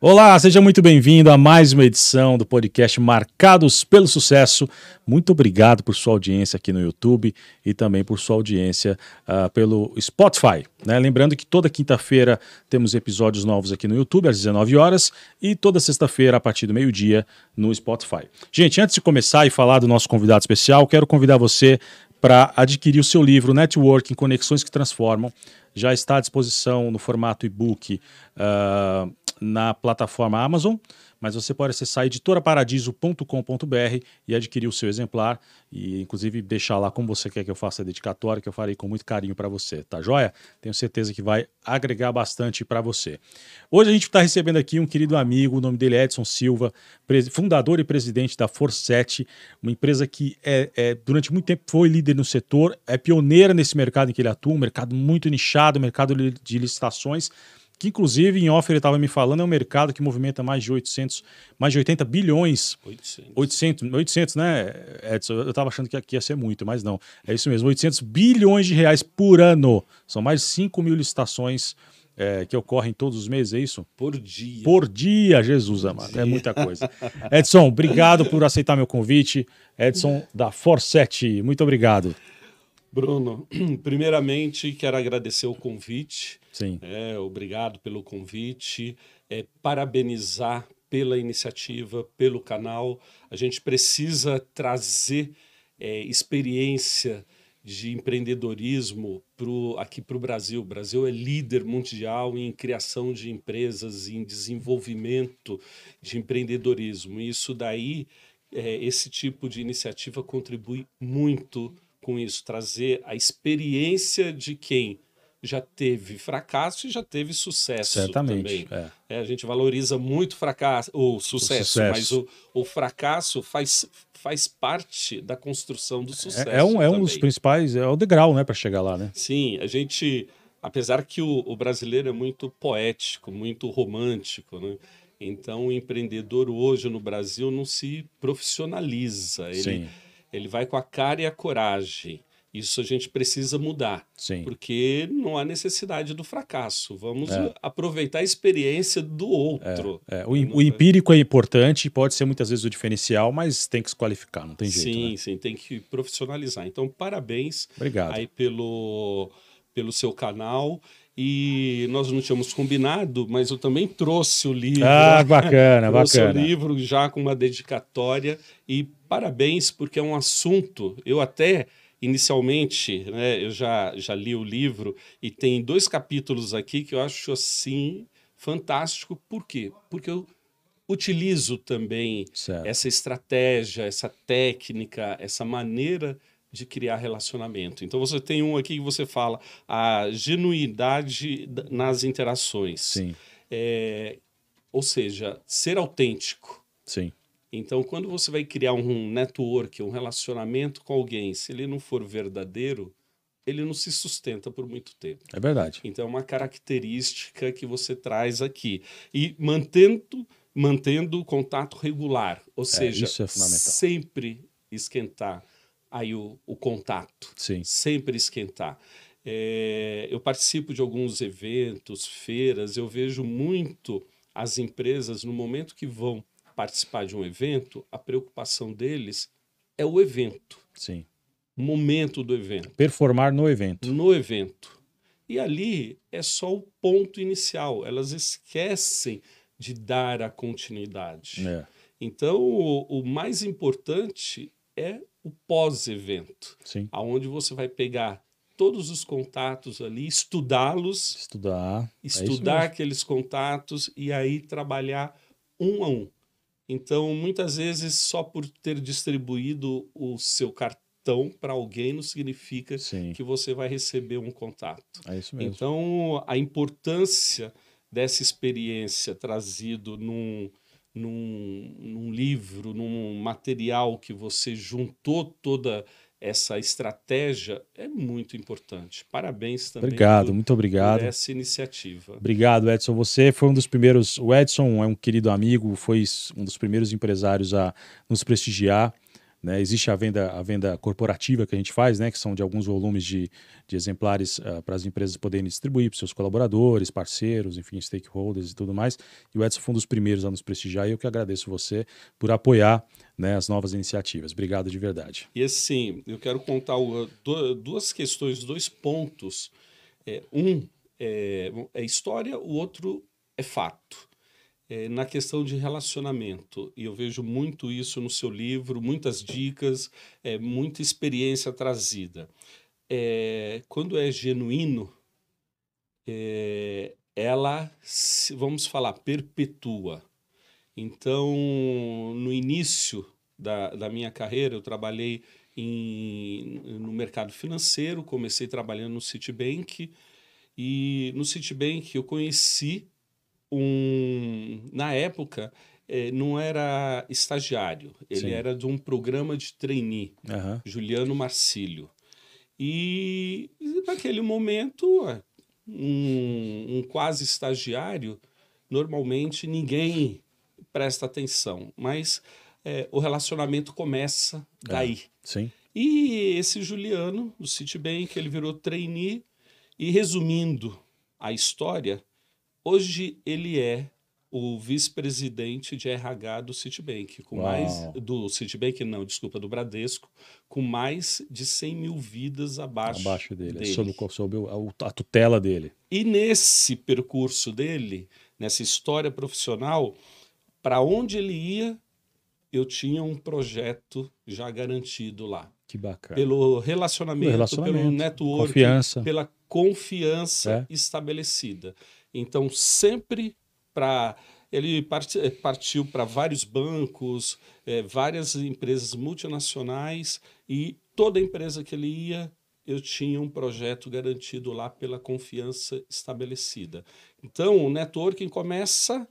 Olá, seja muito bem-vindo a mais uma edição do podcast Marcados pelo Sucesso. Muito obrigado por sua audiência aqui no YouTube e também por sua audiência pelo Spotify, né? Lembrando que toda quinta-feira temos episódios novos aqui no YouTube às 19 horas e toda sexta-feira a partir do meio-dia no Spotify. Gente, antes de começar e falar do nosso convidado especial, quero convidar você para adquirir o seu livro Networking, Conexões que Transformam. Já está à disposição no formato e-book na plataforma Amazon, mas você pode acessar editoraparadiso.com.br e adquirir o seu exemplar e inclusive deixar lá como você quer que eu faça a dedicatória, que eu farei com muito carinho para você, tá joia? Tenho certeza que vai agregar bastante para você. Hoje a gente está recebendo aqui um querido amigo, o nome dele é Edson Silva, fundador e presidente da Forset, uma empresa que durante muito tempo foi líder no setor, é pioneira nesse mercado em que ele atua, um mercado muito nichado, mercado de licitações, que inclusive em off ele estava me falando, é um mercado que movimenta mais de 80 bilhões. 800, né, Edson? Eu estava achando que aqui ia ser muito, mas não. É isso mesmo, 800 bilhões de reais por ano. São mais de 5 mil licitações que ocorrem todos os meses, é isso? Por dia. Por dia, Jesus amado, é muita coisa. Edson, obrigado por aceitar meu convite. Edson da Forset, muito obrigado. Bruno, primeiramente quero agradecer o convite. Sim. Obrigado pelo convite, parabenizar pela iniciativa, pelo canal. A gente precisa trazer experiência de empreendedorismo aqui para o Brasil. O Brasil é líder mundial em criação de empresas, em desenvolvimento de empreendedorismo. E isso daí, esse tipo de iniciativa contribui muito com isso, trazer a experiência de quem já teve fracasso e já teve sucesso. Certamente, também. A gente valoriza muito o sucesso, mas o fracasso faz parte da construção do sucesso. É um dos principais, é o degrau, né, para chegar lá, né? Sim, a gente, apesar que o brasileiro é muito poético, muito romântico, né? Então o empreendedor hoje no Brasil não se profissionaliza. Ele vai com a cara e a coragem. Isso a gente precisa mudar. Sim. Porque não há necessidade do fracasso. Vamos aproveitar a experiência do outro. O empírico é importante, pode ser muitas vezes o diferencial, mas tem que se qualificar, não tem jeito. Sim, né? sim, tem que profissionalizar. Então, parabéns. Obrigado. Aí pelo seu canal. E nós não tínhamos combinado, mas eu também trouxe o livro. Ah, bacana, trouxe bacana. o livro já com uma dedicatória. E parabéns, porque é um assunto. Eu até, inicialmente, né, eu já li o livro e tem 2 capítulos aqui que eu acho assim fantástico. Por quê? Porque eu utilizo também essa estratégia, essa técnica, essa maneira de criar relacionamento. Então você tem um aqui que você fala a genuidade nas interações. Sim. Ou seja, ser autêntico. Sim. Então, quando você vai criar um network, um relacionamento com alguém, se ele não for verdadeiro, ele não se sustenta por muito tempo. É verdade. Então, é uma característica que você traz aqui. E mantendo o contato regular. Ou seja, isso é fundamental. Sempre esquentar aí o contato. Sim. Sempre esquentar. Eu participo de alguns eventos, feiras, eu vejo muito as empresas, no momento que vão participar de um evento, a preocupação deles é o evento. Sim. O momento do evento. Performar no evento. No evento. E ali é só o ponto inicial. Elas esquecem de dar a continuidade. Então, o mais importante é o pós-evento. Sim. Onde você vai pegar todos os contatos ali, estudá-los. Estudar aqueles contatos e aí trabalhar um a um. Então, muitas vezes, só por ter distribuído o seu cartão para alguém não significa que você vai receber um contato. É isso mesmo. Então, a importância dessa experiência trazido num livro, num material que você juntou toda essa estratégia é muito importante. Parabéns também. Muito obrigado. Por essa iniciativa. Obrigado, Edson. Você foi um dos primeiros. O Edson é um querido amigo, foi um dos primeiros empresários a nos prestigiar né? Existe a venda corporativa que a gente faz, né? Que são de alguns volumes de exemplares para as empresas poderem distribuir para seus colaboradores, parceiros, enfim, stakeholders e tudo mais. E o Edson foi um dos primeiros a nos prestigiar e eu que agradeço você por apoiar, né, as novas iniciativas. Obrigado de verdade. E assim, eu quero contar duas questões, dois pontos. É história, o outro é fato. Na questão de relacionamento, e eu vejo muito isso no seu livro, muitas dicas, muita experiência trazida. Quando é genuíno, ela, vamos falar, perpetua. Então, no início da minha carreira, eu trabalhei no mercado financeiro, comecei trabalhando no Citibank, e no Citibank eu conheci na época, não era estagiário, ele Sim. era de um programa de trainee, Juliano Marcílio. E naquele momento, um quase estagiário, normalmente ninguém presta atenção, mas o relacionamento começa daí. Sim. E esse Juliano, do Citibank, ele virou trainee, e resumindo a história, hoje ele é o vice-presidente de RH do Citibank, do Bradesco, com mais de 100 mil vidas abaixo dele. Sob a tutela dele. E nesse percurso dele, nessa história profissional, para onde ele ia, eu tinha um projeto já garantido lá. Que bacana. Pelo relacionamento, pelo network, confiança. pela confiança estabelecida. Então, sempre ele partiu para vários bancos, várias empresas multinacionais, e toda empresa que ele ia, eu tinha um projeto garantido lá pela confiança estabelecida. Então, o networking começa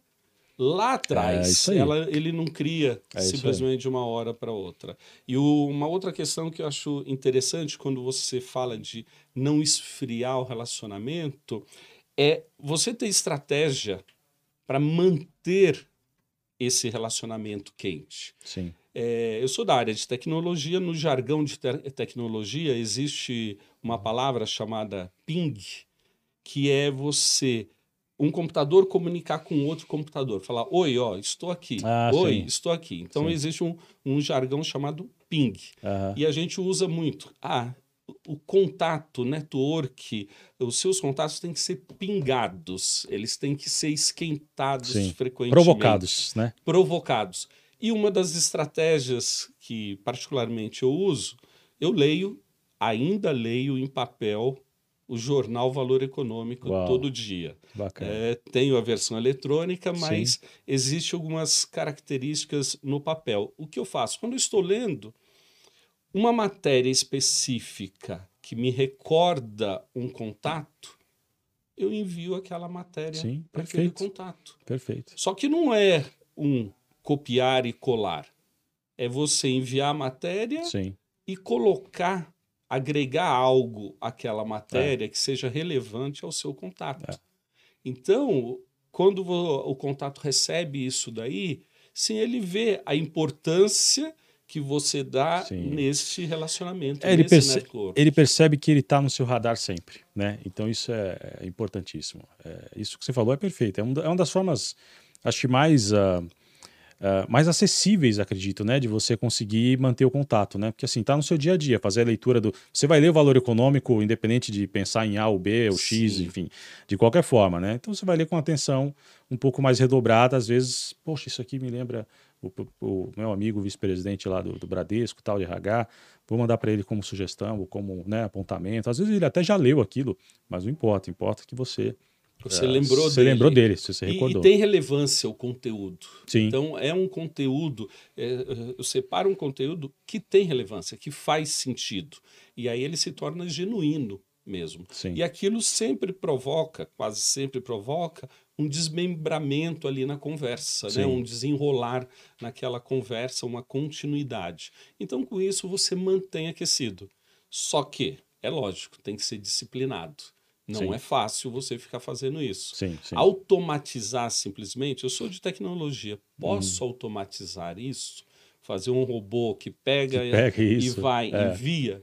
lá atrás. Ele não cria simplesmente de uma hora para outra. E uma outra questão que eu acho interessante quando você fala de não esfriar o relacionamento é você ter estratégia para manter esse relacionamento quente. Sim. Eu sou da área de tecnologia. No jargão de tecnologia existe uma palavra chamada ping, que é um computador comunicar com outro computador. Falar, oi, estou aqui. Oi, sim. estou aqui. Então, existe um jargão chamado ping. E a gente usa muito. O contato, o network, os seus contatos têm que ser pingados. Eles têm que ser esquentados frequentemente. Provocados, né? Provocados. E uma das estratégias que particularmente eu uso, ainda leio em papel o jornal Valor Econômico todo dia. Bacana. Tenho a versão eletrônica, mas existem algumas características no papel. O que eu faço? Quando eu estou lendo uma matéria específica que me recorda um contato, eu envio aquela matéria para aquele contato. Perfeito. Só que não é um copiar e colar. É você enviar a matéria e agregar algo àquela matéria que seja relevante ao seu contato. Então, quando o contato recebe isso daí, sim, ele vê a importância que você dá nesse relacionamento, ele percebe que ele está no seu radar sempre, né? Então isso é importantíssimo. Isso que você falou é perfeito. É uma das formas, acho que mais acessíveis, acredito, né, de você conseguir manter o contato, né? Porque assim, tá no seu dia a dia, fazer a leitura você vai ler o Valor Econômico, independente de pensar em A ou B ou X, enfim, de qualquer forma, né? Então você vai ler com atenção um pouco mais redobrada, às vezes, poxa, isso aqui me lembra o meu amigo vice-presidente lá do Bradesco, tal, de RH, vou mandar para ele como sugestão, ou como, né, apontamento. Às vezes ele até já leu aquilo, mas não importa, importa que você lembrou dele, você recordou. E tem relevância o conteúdo. Sim. Então, é um conteúdo, eu separo um conteúdo que tem relevância, que faz sentido. E aí ele se torna genuíno mesmo. Sim. E aquilo quase sempre provoca, um desmembramento ali na conversa, né? Um desenrolar naquela conversa, uma continuidade. Então, com isso, você mantém aquecido. Só que, é lógico, tem que ser disciplinado. Não é fácil você ficar fazendo isso. Automatizar simplesmente, eu sou de tecnologia, posso automatizar isso? fazer um robô que pega e isso. vai, envia?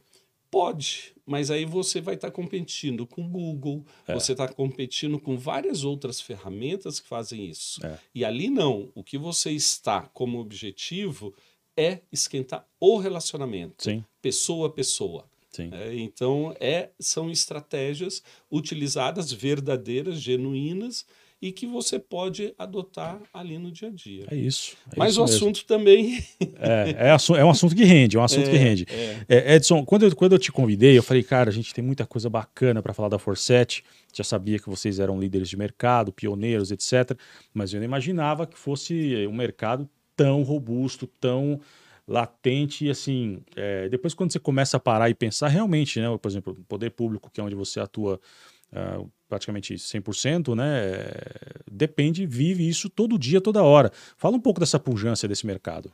Pode, mas aí você vai estar competindo com o Google, você está competindo com várias outras ferramentas que fazem isso. E ali não, o que você está como objetivo é esquentar o relacionamento, Sim. pessoa a pessoa. Sim. Então, são estratégias utilizadas, verdadeiras, genuínas, e que você pode adotar ali no dia a dia. É isso. Mas isso o mesmo. assunto também... É um assunto que rende, Edson, quando eu te convidei, eu falei, cara, a gente tem muita coisa bacana para falar da Forset. Já sabia que vocês eram líderes de mercado, pioneiros, etc. Mas eu não imaginava que fosse um mercado tão robusto, tão latente. E assim, depois quando você começa a parar e pensar realmente, né, por exemplo, o poder público, que é onde você atua praticamente 100%, né, vive isso todo dia, toda hora. Fala um pouco dessa pujança desse mercado.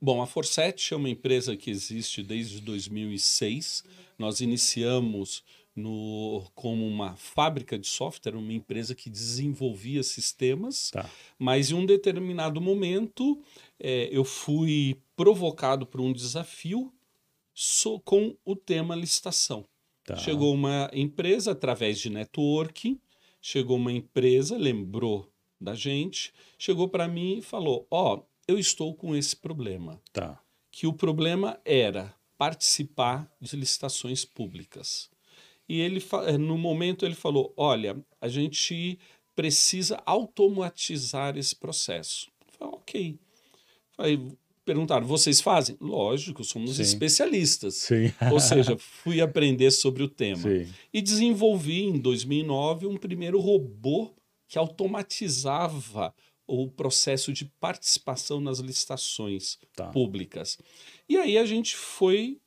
Bom, a Forset é uma empresa que existe desde 2006. Nós iniciamos como uma fábrica de software, uma empresa que desenvolvia sistemas, mas em um determinado momento eu fui provocado por um desafio com o tema licitação. Chegou uma empresa através de networking, lembrou da gente, chegou para mim e falou, eu estou com esse problema. Que o problema era participar de licitações públicas. E no momento ele falou, olha, a gente precisa automatizar esse processo. Eu falei, ok. Perguntaram, vocês fazem? Lógico, somos especialistas. Sim. Ou seja, fui aprender sobre o tema. Sim. E desenvolvi em 2009 um primeiro robô que automatizava o processo de participação nas licitações públicas. E aí a gente foi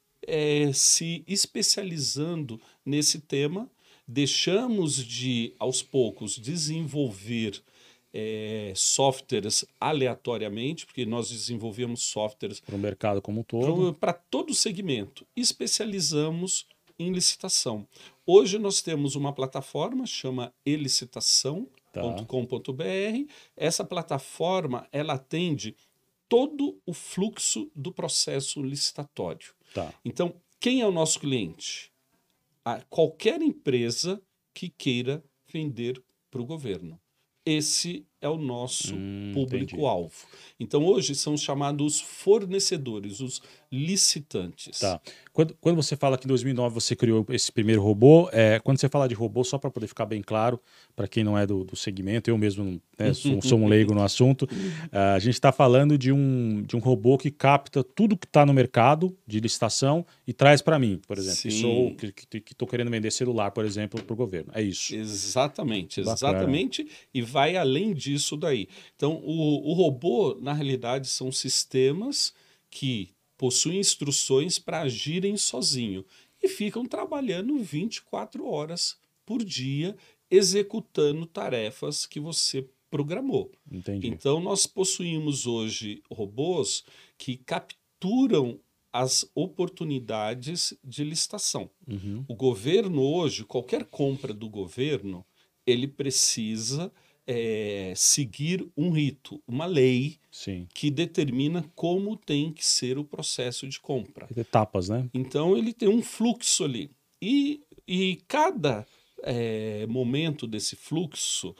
se especializando nesse tema, deixamos de, aos poucos, desenvolver softwares aleatoriamente, porque nós desenvolvíamos softwares para o mercado como um todo, para todo o segmento, especializamos em licitação. Hoje nós temos uma plataforma, chama elicitação.com.br. Essa plataforma ela atende todo o fluxo do processo licitatório. Então, quem é o nosso cliente? Qualquer empresa que queira vender para o governo. Esse é o nosso público-alvo. Então, hoje são chamados fornecedores, os licitantes. Quando você fala que em 2009 você criou esse primeiro robô, quando você fala de robô, só para poder ficar bem claro, para quem não é do segmento, eu mesmo sou um leigo no assunto, a gente está falando de um robô que capta tudo que está no mercado de licitação e traz para mim, por exemplo, que estou querendo vender celular, por exemplo, para o governo. É isso. Exatamente. E vai além disso daí. Então, o robô, na realidade, são sistemas que possuem instruções para agirem sozinho e ficam trabalhando 24 horas por dia, executando tarefas que você programou. Entendi. Então, nós possuímos hoje robôs que capturam as oportunidades de licitação. O governo hoje, qualquer compra do governo, ele precisa seguir um rito, uma lei que determina como tem que ser o processo de compra. Etapas, né? Então, ele tem um fluxo ali. E cada momento desse fluxo,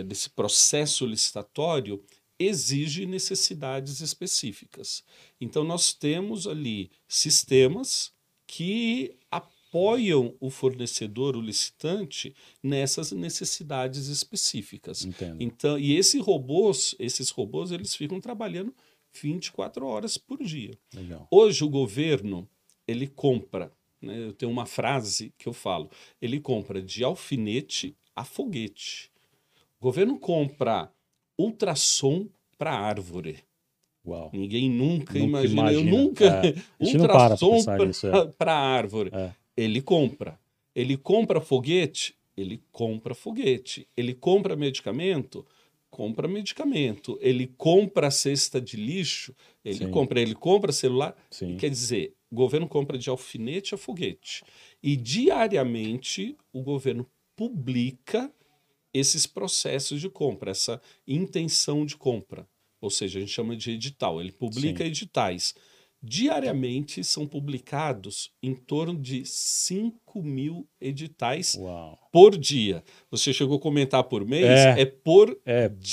desse processo licitatório, exige necessidades específicas. Então, nós temos ali sistemas que apoiam o fornecedor, o licitante, nessas necessidades específicas. Então, e esses robôs, eles ficam trabalhando 24 horas por dia. Legal. Hoje, o governo, ele compra, né, eu tenho uma frase que eu falo, ele compra de alfinete a foguete. O governo compra ultrassom para árvore. Uau. Ninguém nunca imagina. Eu nunca. Ultrassom para árvore. Ele compra. Ele compra foguete? Ele compra foguete. Ele compra medicamento? Compra medicamento. Ele compra cesta de lixo? Ele compra celular? Quer dizer, o governo compra de alfinete a foguete. E diariamente o governo publica esses processos de compra, essa intenção de compra. ou seja, a gente chama de edital. Ele publica Sim. editais. Diariamente são publicados em torno de 5.000 editais Uau. por dia. Você chegou a comentar por mês? É, É por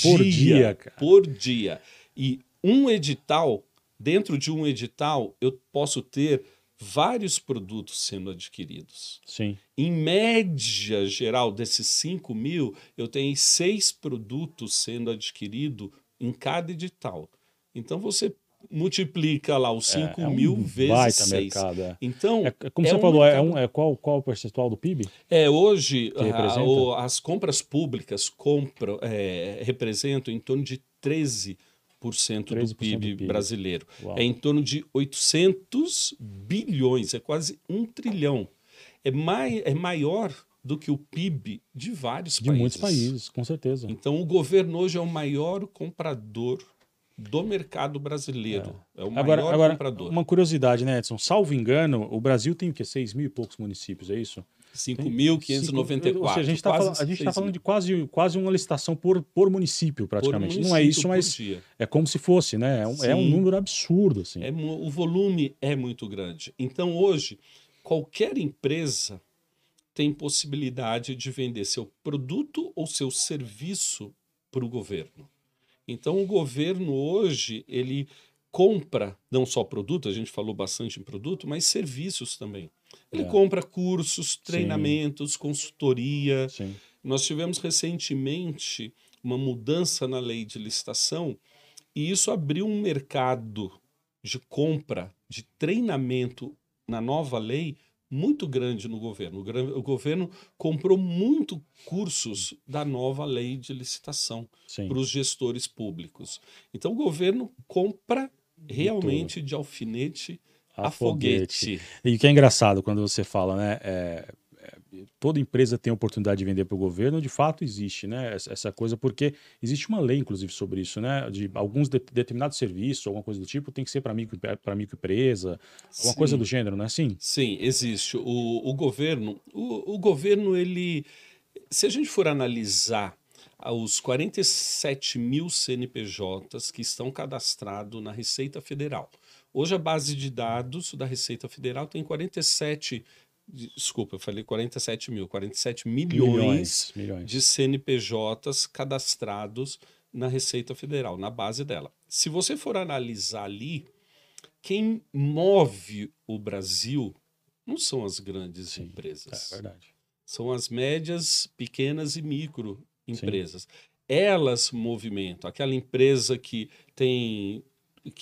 por dia, cara. por dia. E um edital, dentro de um edital, eu posso ter vários produtos sendo adquiridos. Sim. Em média geral, desses 5.000, eu tenho 6 produtos sendo adquiridos em cada edital. Então, você multiplica lá os 5.000 vezes baita 6. mercado. Então, Como você falou, mercado. qual o percentual do PIB Hoje, que representa? as compras públicas representam em torno de 13% do PIB brasileiro. Uau. É em torno de 800 bilhões, é quase 1 trilhão. É maior do que o PIB de vários países. De muitos países, com certeza. Então, o governo hoje é o maior comprador do mercado brasileiro. É o maior comprador. Uma curiosidade, né, Edson? Salvo engano, o Brasil tem o quê? 6 mil e poucos municípios, é isso? 5.594. Ou seja, a gente está falando de quase uma licitação por município, praticamente. Não é isso, mas é como se fosse, né? É um número absurdo. Assim. O volume é muito grande. Então, hoje, qualquer empresa tem possibilidade de vender seu produto ou seu serviço para o governo. Então, o governo hoje, ele compra não só produto, a gente falou bastante em produto, mas serviços também. Ele compra cursos, treinamentos, consultoria. Sim. Nós tivemos recentemente uma mudança na lei de licitação e isso abriu um mercado de compra, de treinamento na nova lei muito grande no governo. O governo comprou muito cursos da nova lei de licitação para os gestores públicos. Então, o governo compra realmente de alfinete a foguete. E o que é engraçado quando você fala, né? Toda empresa tem oportunidade de vender para o governo, de fato existe, né? Essa coisa, porque existe uma lei, inclusive, sobre isso, né? De alguns determinados serviços, alguma coisa do tipo, tem que ser para microempresa, alguma coisa do gênero, não é assim? Sim, existe. O governo, ele. Se a gente for analisar os 47 mil CNPJs que estão cadastrados na Receita Federal. Hoje a base de dados da Receita Federal tem 47 milhões de CNPJs cadastrados na Receita Federal, na base dela. Se você for analisar ali, quem move o Brasil não são as grandes empresas. É verdade. São as médias, pequenas e micro empresas. Elas movimentam. Aquela empresa que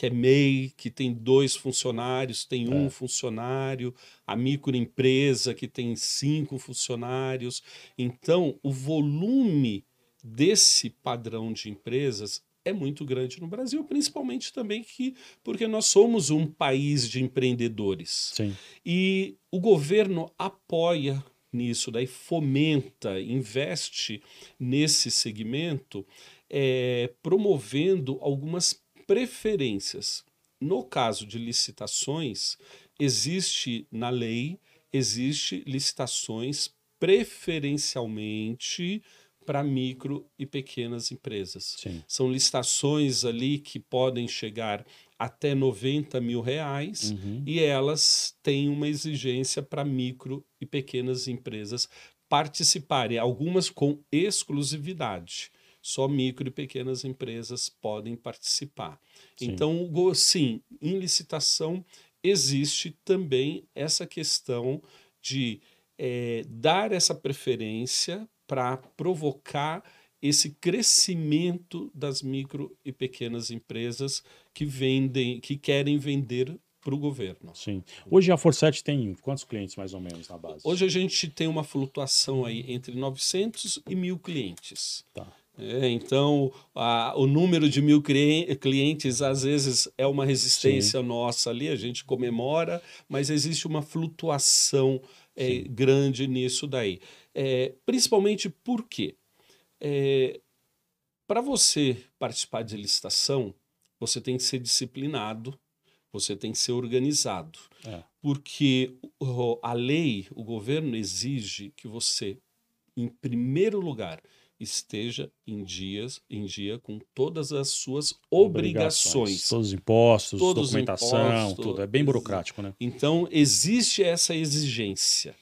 é MEI, que tem 2 funcionários, tem 1 funcionário, a microempresa que tem 5 funcionários. Então, o volume desse padrão de empresas é muito grande no Brasil, principalmente também porque nós somos um país de empreendedores. Sim. E o governo apoia nisso, daí fomenta, investe nesse segmento, promovendo algumas preferências. No caso de licitações, existe na lei, existe licitações preferencialmente para micro e pequenas empresas. Sim. São licitações ali que podem chegar até R$90 mil e elas têm uma exigência para micro e pequenas empresas participarem, algumas com exclusividade. Só micro e pequenas empresas podem participar. Sim. Então, sim, em licitação existe também essa questão de dar essa preferência para provocar esse crescimento das micro e pequenas empresas que querem vender para o governo. Sim. Hoje a Forset tem quantos clientes mais ou menos na base? Hoje a gente tem uma flutuação aí entre 900 e 1.000 clientes. Tá. Então, o número de 1.000 clientes às vezes é uma resistência nossa ali, a gente comemora, mas existe uma flutuação grande nisso daí. Principalmente porque para você participar de licitação, você tem que ser disciplinado, você tem que ser organizado. Porque a lei, o governo exige que você, em primeiro lugar, esteja em dia com todas as suas obrigações. Todos os impostos, Todos os documentação, impostos, tudo. É bem burocrático, né? Então, existe essa exigência,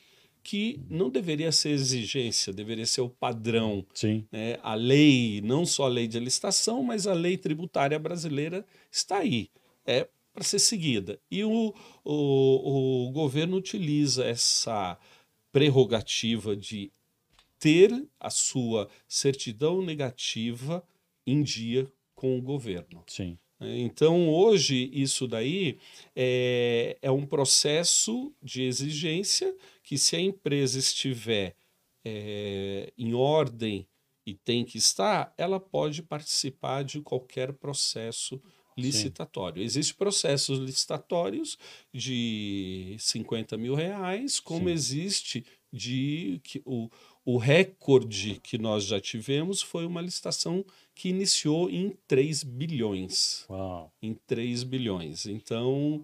que não deveria ser exigência, deveria ser o padrão. Sim. Né? A lei, não só a lei de licitação, mas a lei tributária brasileira está aí. É para ser seguida. E o governo utiliza essa prerrogativa de ter a sua certidão negativa em dia com o governo. Sim. Então, hoje, isso daí é um processo de exigência que, se a empresa estiver em ordem e tem que estar, ela pode participar de qualquer processo licitatório. Existem processos licitatórios de R$ 50.000, como existe o recorde que nós já tivemos foi uma licitação que iniciou em 3 bilhões. Uau. Em 3 bilhões. Então,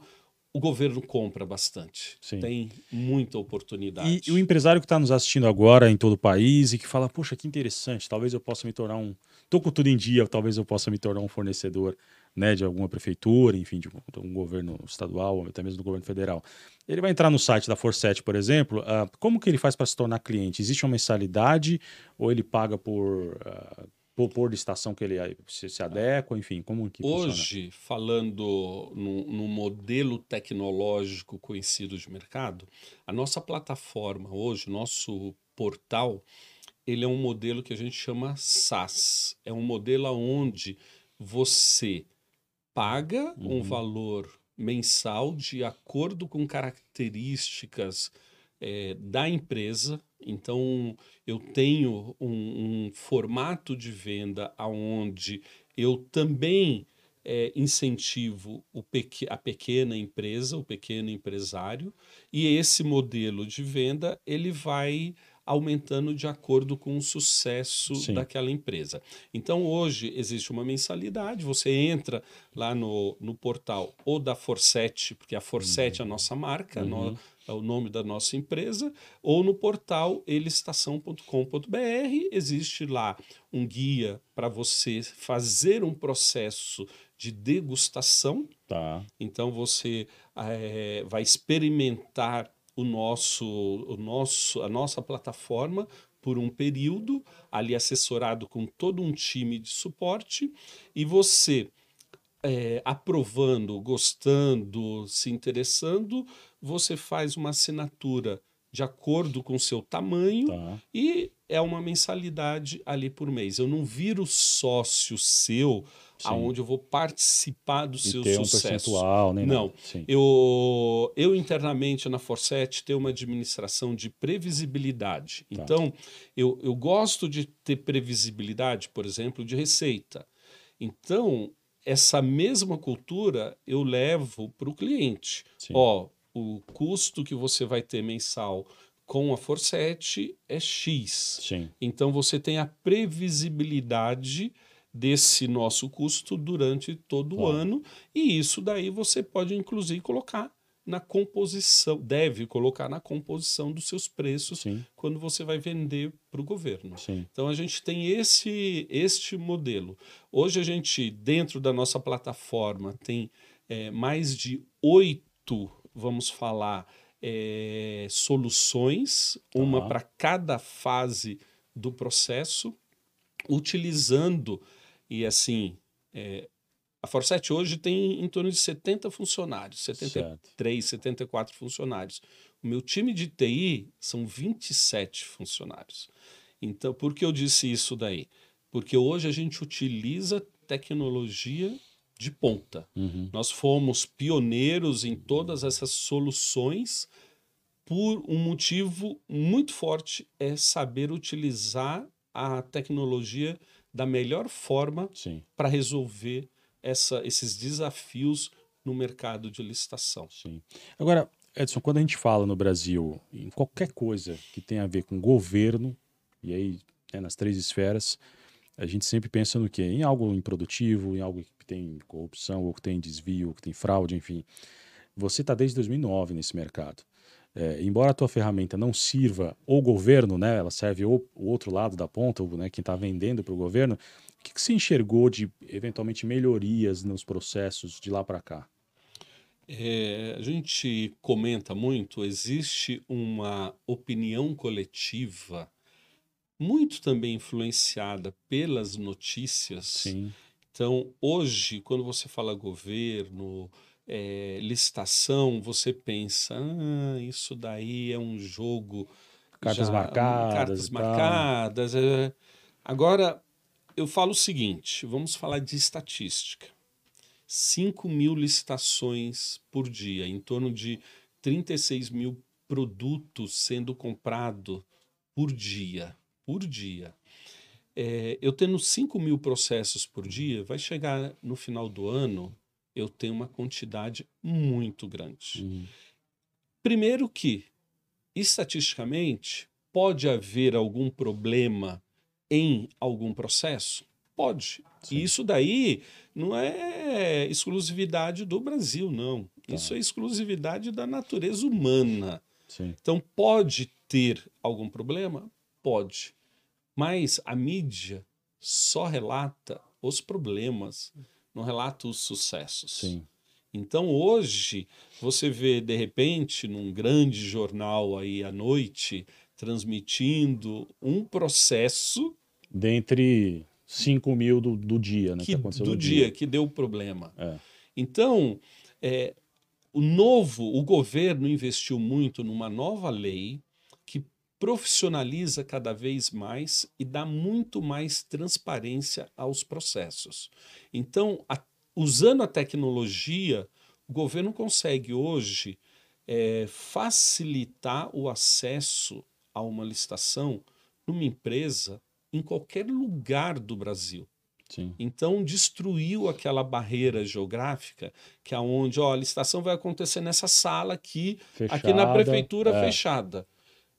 o governo compra bastante. Sim. Tem muita oportunidade. E o empresário que está nos assistindo agora em todo o país e que fala, poxa, que interessante, talvez eu possa me tornar Estou com tudo em dia, talvez eu possa me tornar um fornecedor, né, de alguma prefeitura, enfim, de um governo estadual, ou até mesmo do governo federal. Ele vai entrar no site da Forset, por exemplo, como que ele faz para se tornar cliente? Existe uma mensalidade ou ele paga por licitação que ele se adequa, enfim, como que funciona? Hoje, falando no modelo tecnológico conhecido de mercado, a nossa plataforma hoje, o nosso portal, ele é um modelo que a gente chama SaaS. É um modelo onde você paga um valor mensal de acordo com características da empresa. Então, eu tenho um formato de venda onde eu também incentivo a pequena empresa, o pequeno empresário, e esse modelo de venda ele vai aumentando de acordo com o sucesso daquela empresa. Então, hoje existe uma mensalidade, você entra lá no portal ou da Forset, porque a Forset é a nossa marca, é o nome da nossa empresa, ou no portal elicitação.com.br, existe lá um guia para você fazer um processo de degustação. Tá. Então, você vai experimentar a nossa plataforma por um período, ali assessorado com todo um time de suporte, e você, aprovando, gostando, se interessando, você faz uma assinatura de acordo com o seu tamanho e é uma mensalidade ali por mês. Eu não viro sócio seu, aonde eu vou participar do seu ter sucesso. Um percentual, nem não. Nada. Sim. Eu internamente na Forset tenho uma administração de previsibilidade. Então, eu gosto de ter previsibilidade, por exemplo, de receita. Então, essa mesma cultura eu levo para o cliente. O custo que você vai ter mensal com a Forset é X. Então, você tem a previsibilidade desse nosso custo durante todo o ano, e isso daí você pode, inclusive, colocar na composição, deve colocar na composição dos seus preços quando você vai vender para o governo. Então, a gente tem este modelo. Hoje, a gente, dentro da nossa plataforma, tem mais de 8, vamos falar, soluções, uma para cada fase do processo, utilizando, e assim, a Forset hoje tem em torno de 70 funcionários, 73, 74 funcionários. O meu time de TI são 27 funcionários. Então, por que eu disse isso daí? Porque hoje a gente utiliza tecnologia de ponta. Nós fomos pioneiros em todas essas soluções por um motivo muito forte, é saber utilizar a tecnologia da melhor forma para resolver esses desafios no mercado de licitação. Agora, Edson, quando a gente fala no Brasil em qualquer coisa que tenha a ver com governo, e aí nas 3 esferas, a gente sempre pensa no quê? Em algo improdutivo, em algo que tem corrupção, ou que tem desvio, ou que tem fraude, enfim. Você está desde 2009 nesse mercado. embora a tua ferramenta não sirva o governo, né, ela serve o outro lado da ponta, né, quem está vendendo para o governo, o que você enxergou de, eventualmente, melhorias nos processos de lá para cá? A gente comenta muito, existe uma opinião coletiva muito também influenciada pelas notícias. Sim, Então, hoje, quando você fala governo, licitação, você pensa, isso daí é um jogo cartas já, marcadas cartas e tal. marcadas. Agora, eu falo o seguinte, vamos falar de estatística. 5.000 licitações por dia, em torno de 36 mil produtos sendo comprado por dia. Por dia. Eu tendo 5.000 processos por dia, vai chegar no final do ano, eu tenho uma quantidade muito grande. Hum, Primeiro que, estatisticamente, pode haver algum problema em algum processo? Pode. E sim, isso daí não é exclusividade do Brasil, não. tá, Isso é exclusividade da natureza humana. sim, Então, pode ter algum problema? Pode. Mas a mídia só relata os problemas, não relata os sucessos. sim. Então hoje você vê de repente num grande jornal aí à noite transmitindo um processo Dentre 5.000 do dia, né, que aconteceu do no dia. dia que deu problema. É, Então o governo investiu muito numa nova lei que profissionaliza cada vez mais e dá muito mais transparência aos processos. Então, usando a tecnologia, o governo consegue hoje facilitar o acesso a uma licitação numa empresa em qualquer lugar do Brasil. sim. Então destruiu aquela barreira geográfica que é onde, ó, a licitação vai acontecer nessa sala aqui na Fechada, prefeitura fechada.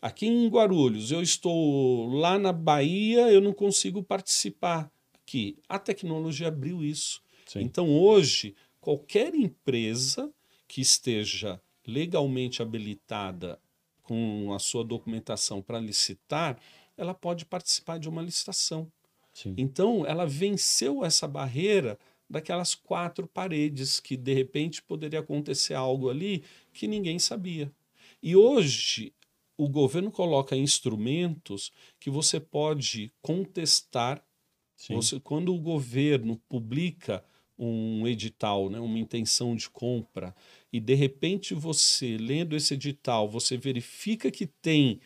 Aqui em Guarulhos, eu estou lá na Bahia, eu não consigo participar aqui. A tecnologia abriu isso. sim, Então hoje, qualquer empresa que esteja legalmente habilitada com a sua documentação para licitar, ela pode participar de uma licitação. sim, Então, ela venceu essa barreira daquelas quatro paredes que, de repente, poderia acontecer algo ali que ninguém sabia. E hoje, o governo coloca instrumentos que você pode contestar. sim, Quando o governo publica um edital, né, uma intenção de compra, e de repente você, lendo esse edital, você verifica que tem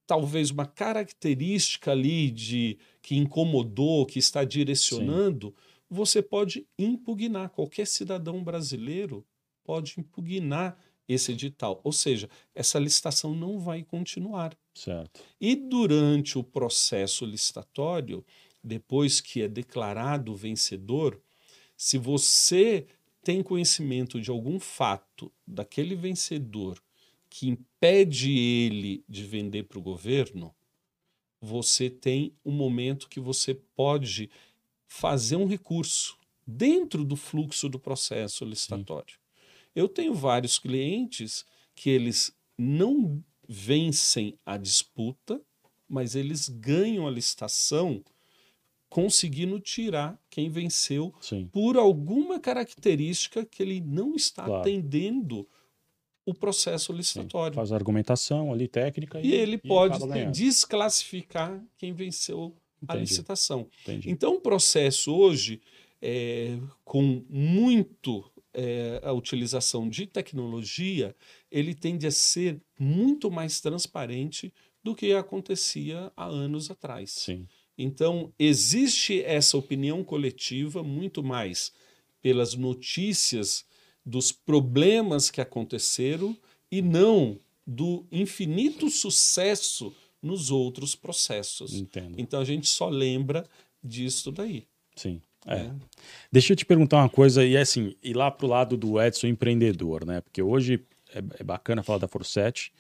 talvez uma característica ali de que incomodou, que está sim, direcionando, você pode impugnar. Qualquer cidadão brasileiro pode impugnar esse edital. Ou seja, essa licitação não vai continuar. certo. E durante o processo licitatório, depois que é declarado o vencedor, se você tem conhecimento de algum fato daquele vencedor que impede ele de vender para o governo, você tem um momento que você pode fazer um recurso dentro do fluxo do processo Sim, licitatório. Eu tenho vários clientes que eles não vencem a disputa, mas eles ganham a licitação conseguindo tirar quem venceu sim, por alguma característica que ele não está claro, atendendo o processo sim. licitatório. Faz a argumentação ali técnica E ele e pode acaba ganhando. desclassificar quem venceu a Entendi, licitação. entendi. Então, o processo hoje, com muito a utilização de tecnologia, ele tende a ser muito mais transparente do que acontecia há anos atrás. Sim, Então, existe essa opinião coletiva muito mais pelas notícias dos problemas que aconteceram e não do infinito sucesso nos outros processos. entendo. Então, a gente só lembra disso daí. Sim. Né? Deixa eu te perguntar uma coisa, e assim, ir lá pro lado do Edson empreendedor, né? Porque hoje é bacana falar da Forset,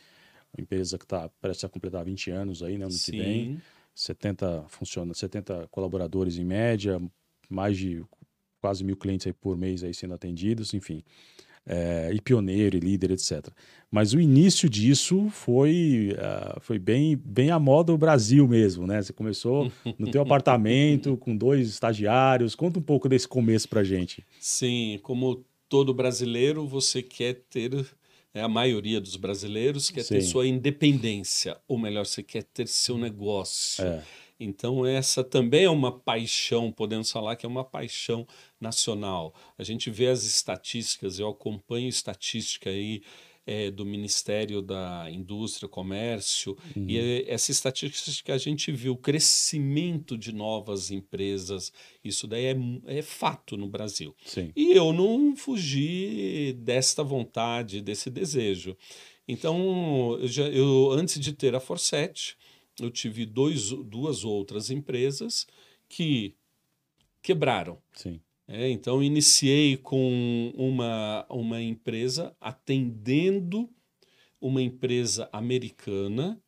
uma empresa que está prestes a completar 20 anos aí, né, ano que vem, Sim, 70 colaboradores em média, mais de quase 1.000 clientes aí por mês aí sendo atendidos, enfim. e pioneiro, e líder, etc. Mas o início disso foi bem a moda do Brasil mesmo, né? Você começou no teu apartamento com 2 estagiários. Conta um pouco desse começo pra gente. Sim, como todo brasileiro, você quer ter, a maioria dos brasileiros quer ter Sim, sua independência, ou melhor, você quer ter seu negócio. é, Então, essa também é uma paixão, podemos falar que é uma paixão nacional. A gente vê as estatísticas, eu acompanho estatística aí do Ministério da Indústria, Comércio, e uhum, essa estatística a gente viu o crescimento de novas empresas, isso daí é fato no Brasil. sim, E eu não fugi desta vontade, desse desejo. Então, antes de ter a Forset, eu tive duas outras empresas que quebraram. sim, Então, iniciei com uma empresa atendendo uma empresa americana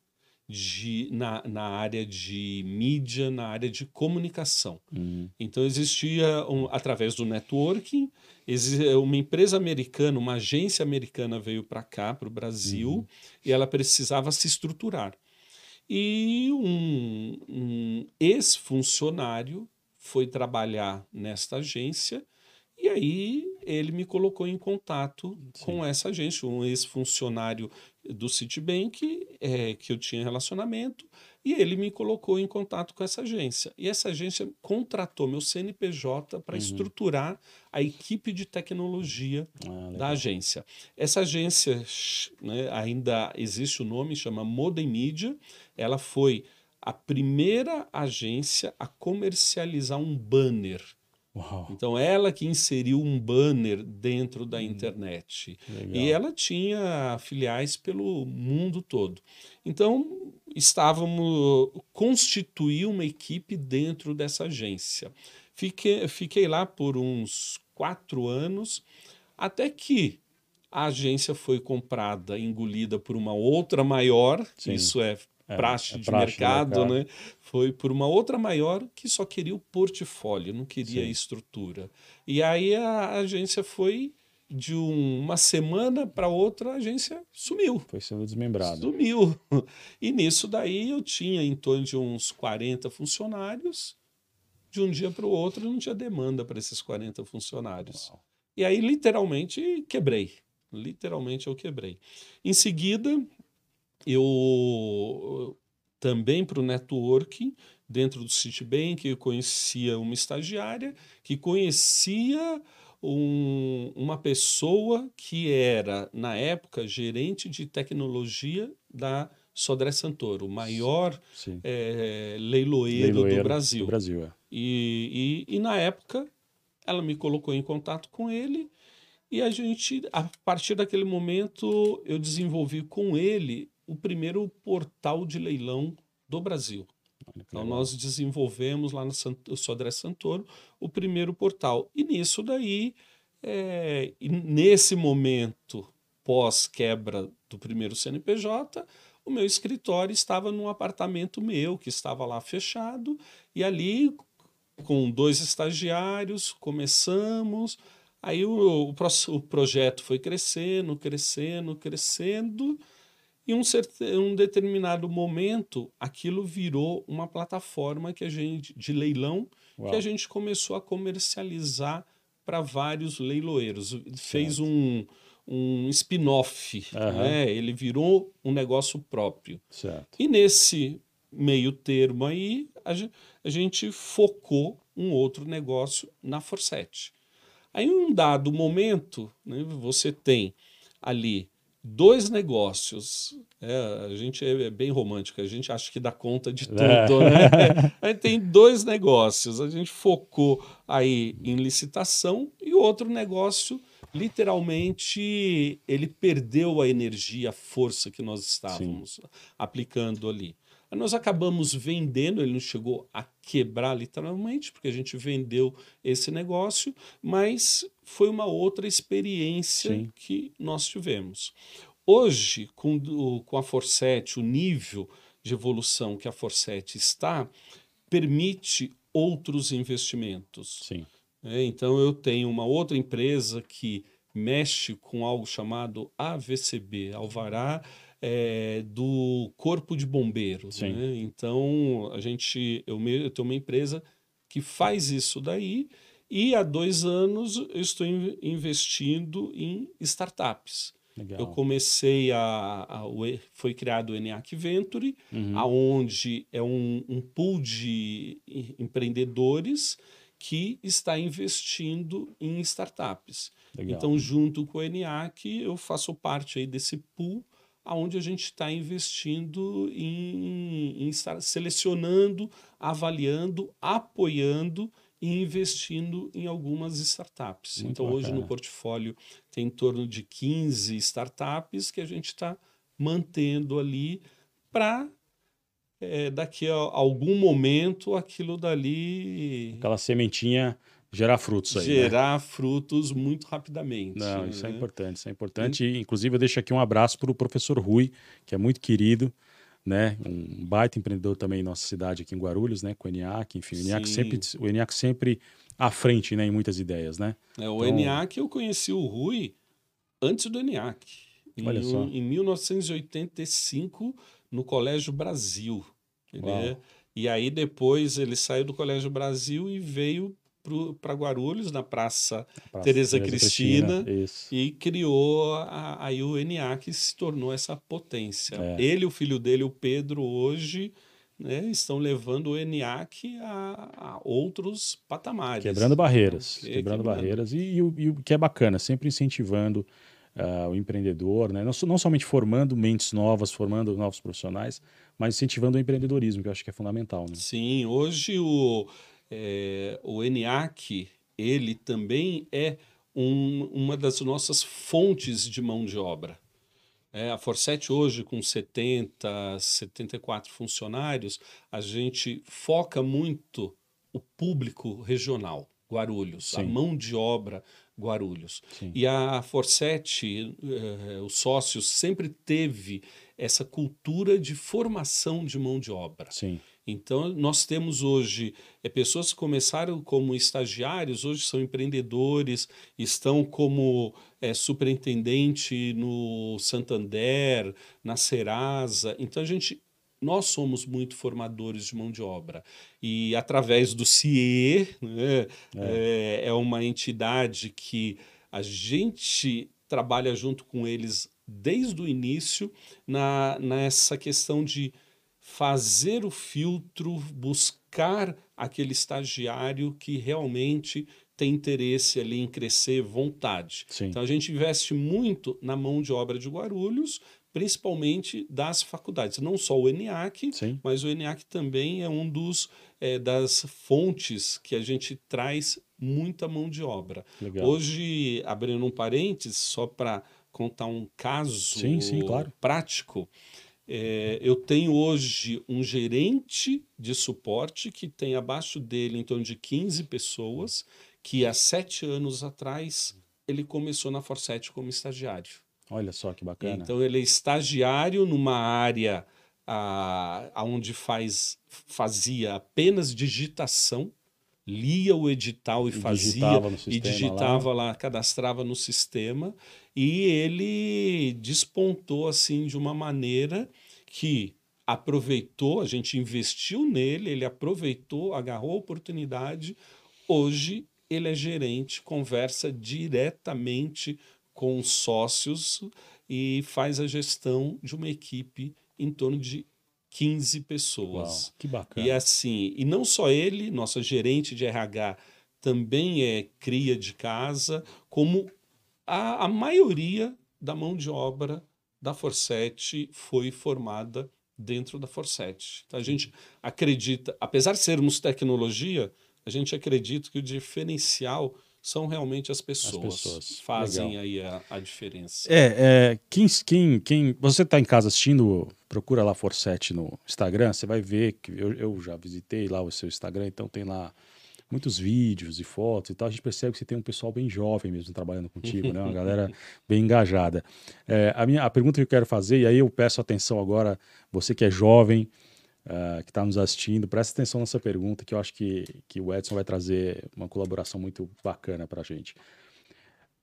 na área de mídia, na área de comunicação. uhum, Então, existia, através do networking, uma empresa americana, uma agência americana veio para cá, para o Brasil, uhum, e ela precisava se estruturar. E um ex-funcionário foi trabalhar nesta agência e aí ele me colocou em contato sim, com essa agência, um ex-funcionário do Citibank, que eu tinha relacionamento, e ele me colocou em contato com essa agência. E essa agência contratou meu CNPJ para uhum. estruturar a equipe de tecnologia Ah, da legal. agência. Essa agência, né, ainda existe o nome, chama Modem Media. Ela foi a primeira agência a comercializar um banner. Uau, Então, ela que inseriu um banner dentro da hum, internet. E legal. ela tinha filiais pelo mundo todo. Então, constituir uma equipe dentro dessa agência. Fiquei lá por uns 4 anos, até que a agência foi comprada, engolida por uma outra maior, Sim, isso é é praxe de praxe do mercado, mercado. né? Foi por uma outra maior que só queria o portfólio, não queria a Sim, estrutura. E aí a agência foi, de uma semana para outra, a agência sumiu. foi sendo desmembrada. Sumiu. E nisso daí eu tinha em torno de uns 40 funcionários. De um dia para o outro não tinha demanda para esses 40 funcionários. Uau. E aí, literalmente, quebrei. Literalmente, eu quebrei. Em seguida, eu também para o networking, dentro do Citibank, eu conhecia uma estagiária que conhecia uma pessoa que era, na época, gerente de tecnologia da Sodré Santoro, o maior Sim, leiloeiro do leiloeiro do Brasil. Brasil, é. E na época, ela me colocou em contato com ele e a partir daquele momento, eu desenvolvi com ele o primeiro portal de leilão do Brasil. Olha que Então, legal. nós desenvolvemos lá no Sodré Santoro o primeiro portal. E nisso daí, e nesse momento, pós-quebra do primeiro CNPJ, o meu escritório estava num apartamento meu, que estava lá fechado, e ali, com 2 estagiários, começamos. Aí o projeto foi crescendo, crescendo, crescendo. E um determinado momento, aquilo virou uma plataforma de leilão que a Uau, gente começou a comercializar para vários leiloeiros. Fez certo. um spin-off, Aham, né? Ele virou um negócio próprio. certo. E nesse meio termo aí, a gente focou um outro negócio na Forset. Aí, em um dado momento, né, você tem ali 2 negócios. A gente é bem romântico, a gente acha que dá conta de tudo, né? É. Aí tem 2 negócios. A gente focou aí em licitação e o outro negócio, literalmente, ele perdeu a energia, a força que nós Sim, estávamos aplicando ali. Aí nós acabamos vendendo, ele não chegou a quebrar literalmente, porque a gente vendeu esse negócio, mas foi uma outra experiência sim, que nós tivemos. Hoje, com a Forset, o nível de evolução que a Forset está, permite outros investimentos. sim. Então, eu tenho uma outra empresa que mexe com algo chamado AVCB, Alvará do Corpo de Bombeiros. Né? Então, eu tenho uma empresa que faz isso daí, e há 2 anos eu estou investindo em startups. Legal. Eu comecei foi criado o ENIAC Venture, aonde é um pool de empreendedores que está investindo em startups. Legal. Então, junto com o ENIAC, eu faço parte aí desse pool, onde a gente está investindo em estar selecionando, avaliando, apoiando e investindo em algumas startups. Muito então, bacana. hoje no portfólio tem em torno de 15 startups que a gente está mantendo ali para daqui a algum momento aquilo dali... Aquela sementinha gerar frutos aí, gerar frutos muito rapidamente. Não, isso é importante, isso é importante. E, inclusive, eu deixo aqui um abraço para o professor Rui, que é muito querido, né? Um baita empreendedor também em nossa cidade aqui em Guarulhos, né? Com o ENIAC, enfim, o ENIAC sempre à frente, né? Em muitas ideias, né? O ENIAC, eu conheci o Rui antes do ENIAC. Olha só. Em 1985, no Colégio Brasil. E aí depois ele saiu do Colégio Brasil e veio para Guarulhos, na Praça Tereza Cristina, e criou aí o ENIAC, que se tornou essa potência. Ele e o filho dele, o Pedro, hoje, né, estão levando o ENIAC a outros patamares. Quebrando barreiras. Quebrando barreiras. E o que é bacana, sempre incentivando o empreendedor, né? Não somente formando mentes novas, formando novos profissionais, mas incentivando o empreendedorismo, que eu acho que é fundamental. Né? Sim, hoje o ENIAC, ele também é uma das nossas fontes de mão de obra. A Forset hoje, com 74 funcionários, a gente foca muito o público regional, Guarulhos, a mão de obra Guarulhos. Sim. E a Forset, os sócios, sempre teve essa cultura de formação de mão de obra. Sim. Então, nós temos hoje pessoas que começaram como estagiários, hoje são empreendedores, estão como superintendente no Santander, na Serasa. Então, nós somos muito formadores de mão de obra. E através do CIE, né, é uma entidade que a gente trabalha junto com eles desde o início nessa questão de fazer o filtro, buscar aquele estagiário que realmente tem interesse ali em crescer, vontade. Sim. Então a gente investe muito na mão de obra de Guarulhos, principalmente das faculdades. Não só o ENIAC, mas o ENIAC também é das fontes que a gente traz muita mão de obra. Legal. Hoje, abrindo um parênteses, só para contar um caso claro. prático, eu tenho hoje um gerente de suporte que tem abaixo dele em torno de 15 pessoas, que há 7 anos atrás ele começou na Forset como estagiário. Olha só que bacana. Então ele é estagiário numa área onde fazia apenas digitação, lia o edital e digitava lá, cadastrava no sistema, e ele despontou assim de uma maneira que aproveitou, a gente investiu nele, ele aproveitou, agarrou a oportunidade. Hoje ele é gerente, conversa diretamente com os sócios e faz a gestão de uma equipe em torno de 15 pessoas. Uau, que bacana. E assim, e não só ele, nossa gerente de RH também é cria de casa, como a maioria da mão de obra da Forset foi formada dentro da Forset. Então a gente acredita, apesar de sermos tecnologia, a gente acredita que o diferencial são realmente as pessoas. Fazem aí a diferença. Quem você está em casa assistindo, procura lá Forset no Instagram, você vai ver que eu já visitei lá o seu Instagram, então tem lá muitos vídeos e fotos e tal. A gente percebe que você tem um pessoal bem jovem mesmo trabalhando contigo, né? Uma galera bem engajada. A pergunta que eu quero fazer, e aí eu peço atenção agora, você que é jovem, que está nos assistindo, presta atenção nessa pergunta, que eu acho que o Edson vai trazer uma colaboração muito bacana para a gente.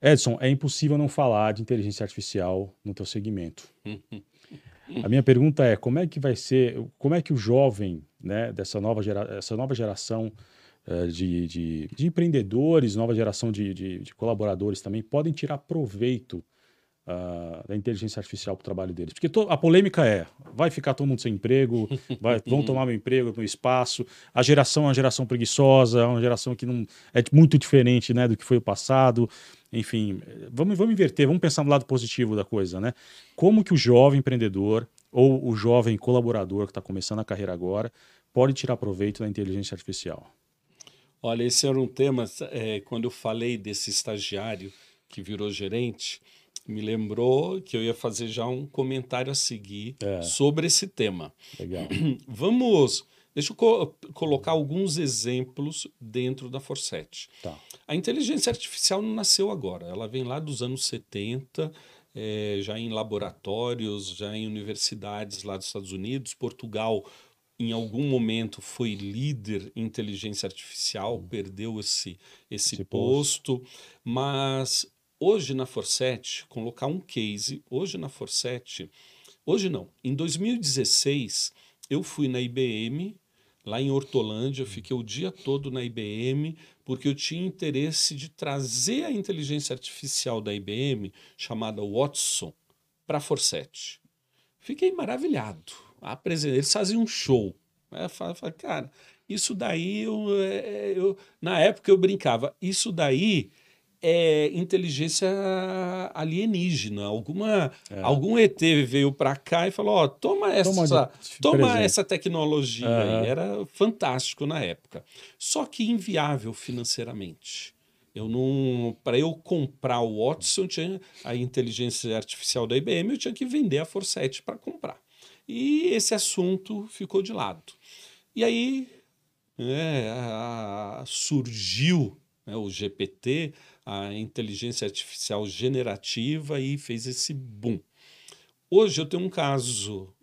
Edson, é impossível não falar de inteligência artificial no teu segmento. A minha pergunta é, como é que vai ser, como é que o jovem, né, essa nova geração de empreendedores, nova geração de colaboradores também, podem tirar proveito da inteligência artificial para o trabalho deles? Porque a polêmica é, vai ficar todo mundo sem emprego, vão tomar meu emprego no espaço, a geração é uma geração preguiçosa, é uma geração que não é muito diferente, né, do que foi o passado. Enfim, vamos inverter, vamos pensar no lado positivo da coisa, né? Como que o jovem empreendedor ou o jovem colaborador que está começando a carreira agora pode tirar proveito da inteligência artificial? Olha, esse era um tema, quando eu falei desse estagiário que virou gerente, me lembrou que eu ia fazer já um comentário a seguir sobre esse tema. Legal. Deixa eu colocar alguns exemplos dentro da Forset. Tá. A inteligência artificial não nasceu agora, ela vem lá dos anos 70, já em laboratórios, já em universidades lá dos Estados Unidos. Portugal, em algum momento, foi líder em inteligência artificial, perdeu esse posto, mas hoje na Forset, colocar um case, hoje na Forset, hoje não, em 2016, eu fui na IBM, lá em Hortolândia, eu fiquei o dia todo na IBM, porque eu tinha interesse de trazer a inteligência artificial da IBM, chamada Watson, para a Forset. Fiquei maravilhado. Eles faziam um show. Eu falei, cara, isso daí, na época eu brincava, isso daí é inteligência alienígena. Algum ET veio para cá e falou, ó, toma essa tecnologia aí. Era fantástico na época. Só que inviável financeiramente. Para eu comprar o Watson, a inteligência artificial da IBM, eu tinha que vender a Forset para comprar. E esse assunto ficou de lado. E aí surgiu, né, o GPT, a inteligência artificial generativa, e fez esse boom. Hoje eu tenho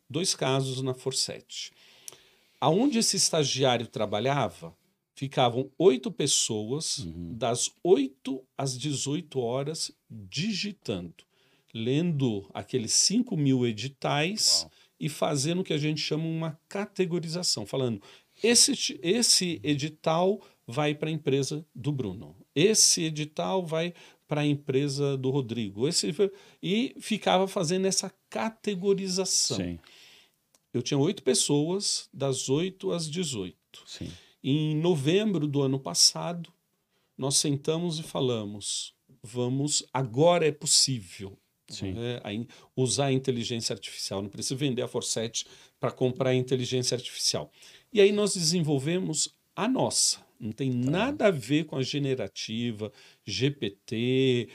dois casos na Forset. Aonde esse estagiário trabalhava, ficavam 8 pessoas, das 8 às 18 horas, digitando, lendo aqueles 5.000 editais. Uau. E fazendo o que a gente chama uma categorização, falando, esse edital vai para a empresa do Bruno, esse edital vai para a empresa do Rodrigo, e ficava fazendo essa categorização. Sim. Eu tinha 8 pessoas, das 8 às 18. Sim. Em novembro do ano passado, nós sentamos e falamos, agora é possível usar a inteligência artificial, não precisa vender a Forset para comprar a inteligência artificial. E aí nós desenvolvemos a nossa, não tem nada a ver com a generativa, GPT,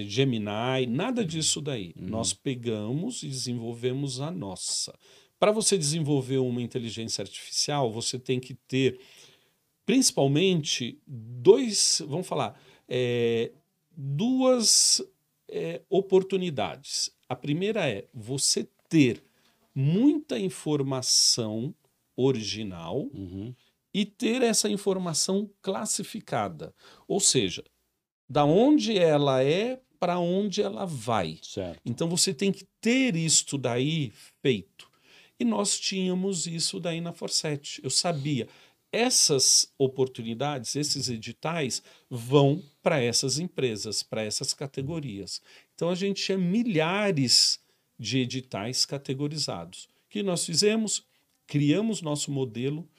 Gemini, nada disso daí. Nós pegamos e desenvolvemos a nossa. Para você desenvolver uma inteligência artificial, você tem que ter, principalmente, duas oportunidades. A primeira é você ter muita informação original e ter essa informação classificada. Ou seja, da onde ela é para onde ela vai. Certo. Então você tem que ter isto daí feito. E nós tínhamos isso daí na Forset. Eu sabia, essas oportunidades, esses editais vão para essas empresas, para essas categorias. Então a gente tinha milhares de editais categorizados. O que nós fizemos? Criamos nosso modelo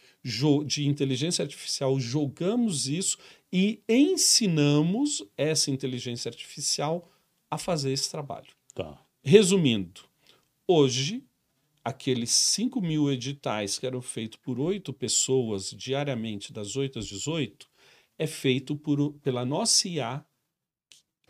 de inteligência artificial, jogamos isso e ensinamos essa inteligência artificial a fazer esse trabalho. Tá. Resumindo, hoje, aqueles 5.000 editais que eram feitos por 8 pessoas diariamente, das 8 às 18, é feito pela nossa IA,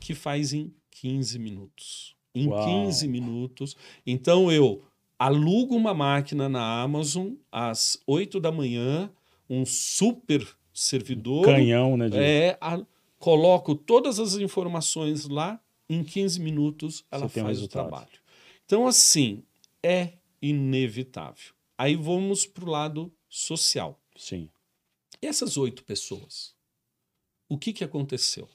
que faz em 15 minutos. Em Uau. 15 minutos. Então, eu alugo uma máquina na Amazon às 8 da manhã, um super servidor. Canhão, né? Coloco todas as informações lá, em 15 minutos ela faz o trabalho. Então, assim, é inevitável. Aí vamos para o lado social. Sim. Essas 8 pessoas, o que aconteceu?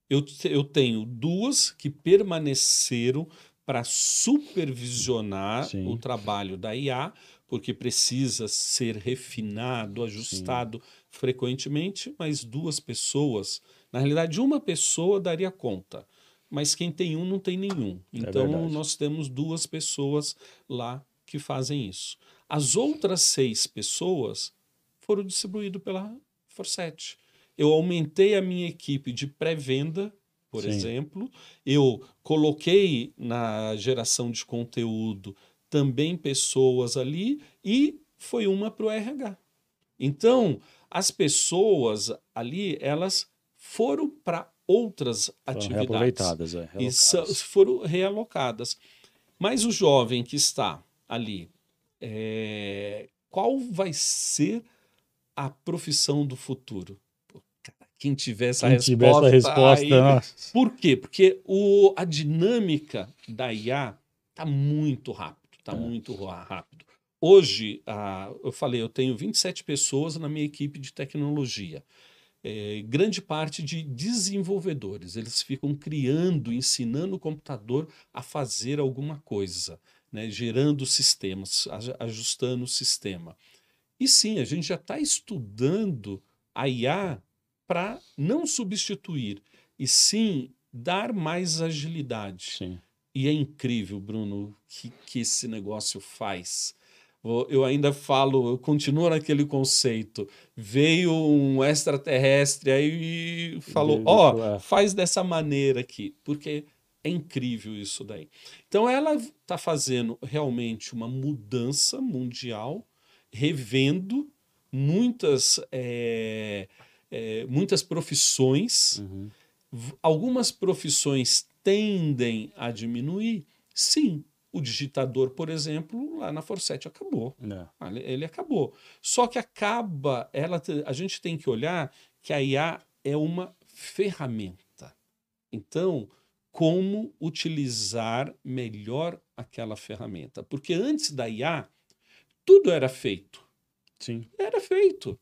Eu tenho 2 que permaneceram para supervisionar Sim. o trabalho da IA, porque precisa ser refinado, Sim. ajustado frequentemente, mas 2 pessoas, na realidade, uma pessoa daria conta, mas quem tem um não tem nenhum. Então, verdade. nós temos 2 pessoas lá que fazem isso. As outras 6 pessoas foram distribuídas pela Forset. Eu aumentei a minha equipe de pré-venda, por Sim. exemplo. Eu coloquei na geração de conteúdo também pessoas ali e foi uma para o RH. Então, as pessoas ali, elas foram para outras Foram atividades reaproveitadas, e realocadas. foram realocadas. Mas o jovem que está ali, qual vai ser a profissão do futuro? Pô, cara, quem tiver essa Quem tiver essa resposta resposta, aí. nossa. Por quê? Porque a dinâmica da IA está muito rápido, está muito rápido. Hoje, eu falei, eu tenho 27 pessoas na minha equipe de tecnologia. Grande parte de desenvolvedores. Eles ficam criando, ensinando o computador a fazer alguma coisa, né? Gerando sistemas, ajustando o sistema. E sim, a gente já está estudando a IA para não substituir, e sim dar mais agilidade. Sim. E é incrível, Bruno, que esse negócio faz. Eu ainda falo, eu continuo naquele conceito. Veio um extraterrestre aí e falou: ó, faz dessa maneira aqui, porque é incrível isso daí. Então ela está fazendo realmente uma mudança mundial, revendo muitas, muitas profissões. Uhum. Algumas profissões tendem a diminuir, sim. O digitador, por exemplo, lá na Forset acabou. Ele acabou. Só que acaba, a gente tem que olhar que a IA é uma ferramenta. Então, como utilizar melhor aquela ferramenta? Porque antes da IA, tudo era feito. Sim. Era feito.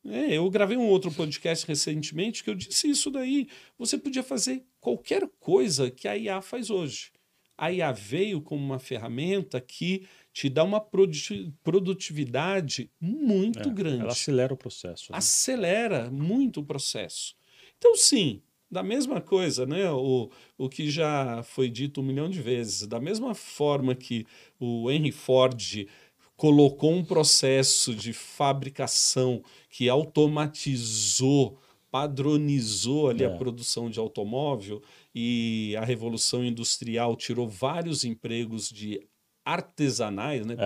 Eu gravei um outro podcast recentemente que eu disse isso daí. Você podia fazer qualquer coisa que a IA faz hoje. A IA veio como uma ferramenta que te dá uma produtividade muito grande. Ela acelera o processo. Né? Acelera muito o processo. Então, sim, da mesma coisa, né? O que já foi dito 1 milhão de vezes, da mesma forma que o Henry Ford colocou um processo de fabricação que automatizou, padronizou ali a produção de automóvel, e a Revolução Industrial tirou vários empregos de artesanais, né?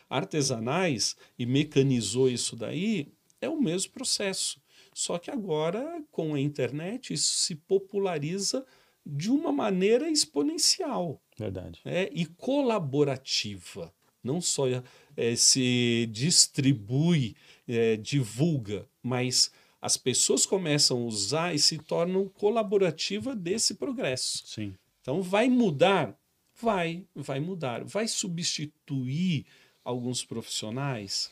Artesanais, e mecanizou isso daí, é o mesmo processo. Só que agora, com a internet, isso se populariza de uma maneira exponencial. Verdade. E colaborativa. Não só se distribui, divulga, mas as pessoas começam a usar e se tornam colaborativa desse progresso. Sim. Então, vai mudar? Vai mudar. Vai substituir alguns profissionais?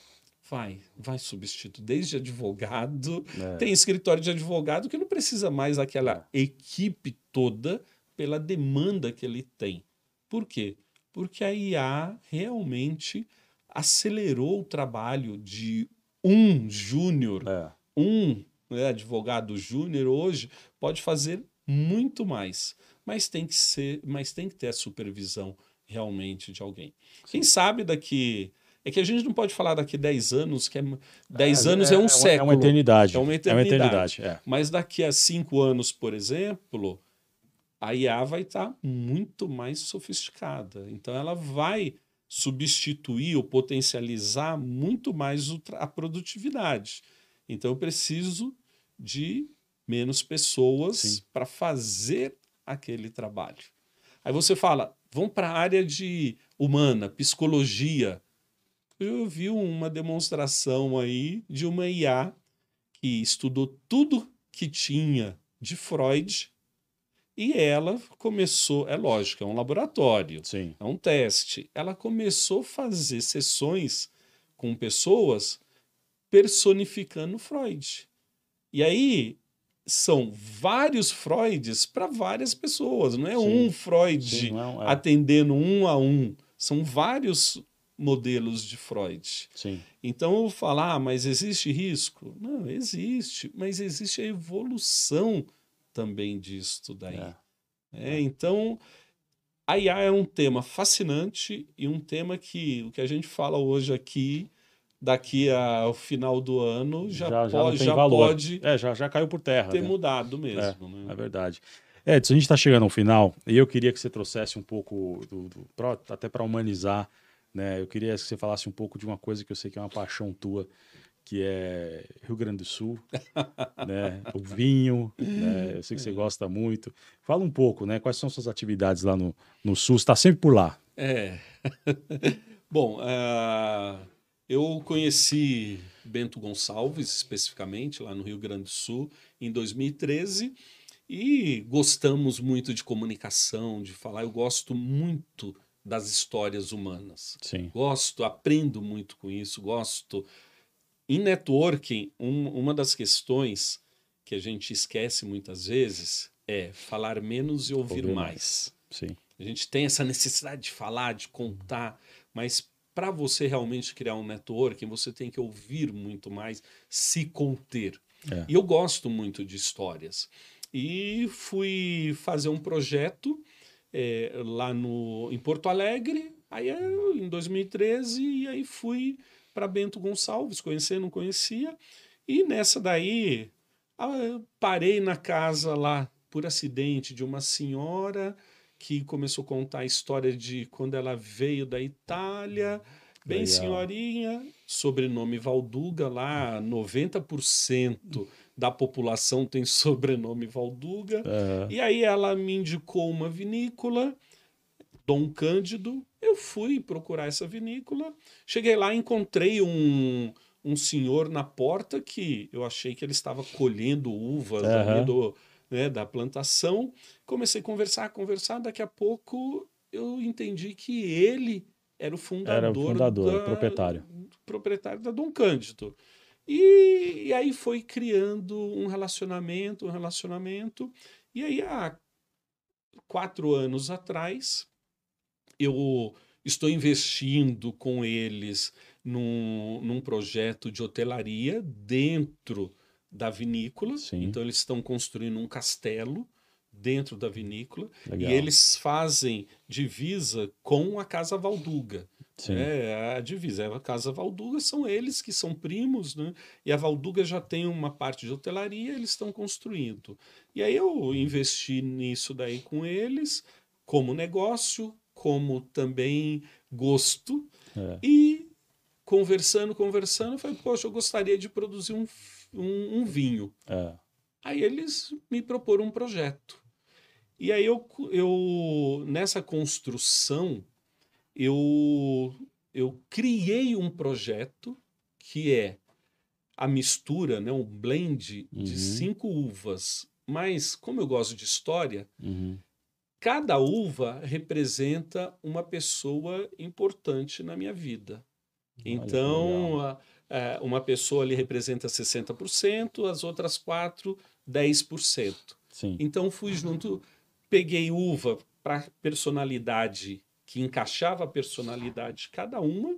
Vai substituir. Desde advogado, tem escritório de advogado que não precisa mais daquela equipe toda pela demanda que ele tem. Por quê? Porque a IA realmente acelerou o trabalho de um júnior, advogado júnior hoje pode fazer muito mais, mas tem que ter a supervisão realmente de alguém. Sim. Quem sabe daqui... É que a gente não pode falar daqui 10 anos, que 10 anos é um século. É uma eternidade. É uma eternidade. Mas daqui a 5 anos, por exemplo, a IA vai estar muito mais sofisticada. Então, ela vai substituir ou potencializar muito mais a produtividade. Então, eu preciso de menos pessoas para fazer aquele trabalho. Aí você fala, vamos para a área de humana, psicologia. Eu vi uma demonstração aí de uma IA que estudou tudo que tinha de Freud e ela começou, é lógico, é um laboratório, Sim. É um teste. Ela começou a fazer sessões com pessoas personificando Freud. E aí são vários Freuds para várias pessoas, não é Sim. um Freud Sim, não é. atendendo um a um, são vários modelos de Freud. Sim. Então eu vou falar, mas existe risco? Não, existe, mas existe a evolução também disto daí. Então, a IA é um tema fascinante e um tema que o que a gente fala hoje aqui, daqui ao final do ano, já não tem já valor. pode Já caiu por terra. ter né? mudado mesmo. É verdade. Edson, a gente está chegando ao final e eu queria que você trouxesse um pouco, até para humanizar, né? Eu queria que você falasse um pouco de uma coisa que eu sei que é uma paixão tua, que é Rio Grande do Sul, né? O vinho, né? Eu sei que você gosta muito. Fala um pouco, né? Quais são suas atividades lá no Sul? Você está sempre por lá. Bom, eu conheci Bento Gonçalves, especificamente, lá no Rio Grande do Sul, em 2013, e gostamos muito de comunicação, de falar. Eu gosto muito das histórias humanas. Sim. Aprendo muito com isso, gosto. Em networking, uma das questões que a gente esquece muitas vezes é falar menos e ouvir mais. Sim. A gente tem essa necessidade de falar, de contar, mas para você realmente criar um networking, você tem que ouvir muito mais, se conter. E eu gosto muito de histórias. E fui fazer um projeto lá em Porto Alegre, aí em 2013, e aí fui para Bento Gonçalves, conhecer, não conhecia, e nessa daí eu parei na casa lá por acidente de uma senhora que começou a contar a história de quando ela veio da Itália, bem senhorinha, sobrenome Valduga, lá 90% da população tem sobrenome Valduga, e aí ela me indicou uma vinícola, Dom Cândido. Eu fui procurar essa vinícola, cheguei lá e encontrei um senhor na porta que eu achei que ele estava colhendo uvas ali da plantação. Comecei a conversar, daqui a pouco eu entendi que ele era o fundador, proprietário da Dom Cândido. E aí foi criando um relacionamento, e aí há 4 anos atrás eu estou investindo com eles num projeto de hotelaria dentro da vinícola. Sim. Então, eles estão construindo um castelo dentro da vinícola. Legal. E eles fazem divisa com a Casa Valduga. Sim. A divisa. A Casa Valduga são eles que são primos, né? E a Valduga já tem uma parte de hotelaria, eles estão construindo. E aí eu investi nisso daí com eles, como negócio, como também gosto, e conversando, eu falei, poxa, eu gostaria de produzir um vinho. Aí eles me proporam um projeto. E aí eu nessa construção, eu criei um projeto que é a mistura, né, um blend de 5 uvas. Mas, como eu gosto de história, cada uva representa uma pessoa importante na minha vida. Então, uma pessoa ali representa 60%, as outras 4, 10%. Sim. Então, fui junto, peguei uva para personalidade, que encaixava a personalidade de cada uma,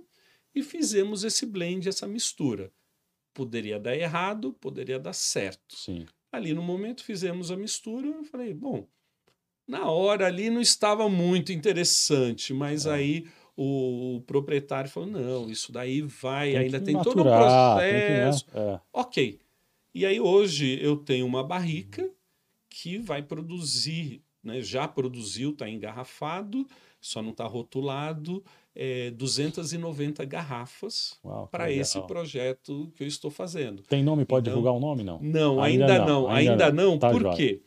e fizemos esse blend, essa mistura. Poderia dar errado, poderia dar certo. Sim. Ali no momento fizemos a mistura, eu falei, bom, na hora ali não estava muito interessante, mas aí o proprietário falou, não, isso daí vai, ainda tem todo um processo. Ok. E aí hoje eu tenho uma barrica que vai produzir, né, já produziu, está engarrafado, só não está rotulado, 290 garrafas para esse projeto que eu estou fazendo. Tem nome? Pode divulgar o nome, não? Não, ainda não. Tá, Por quê?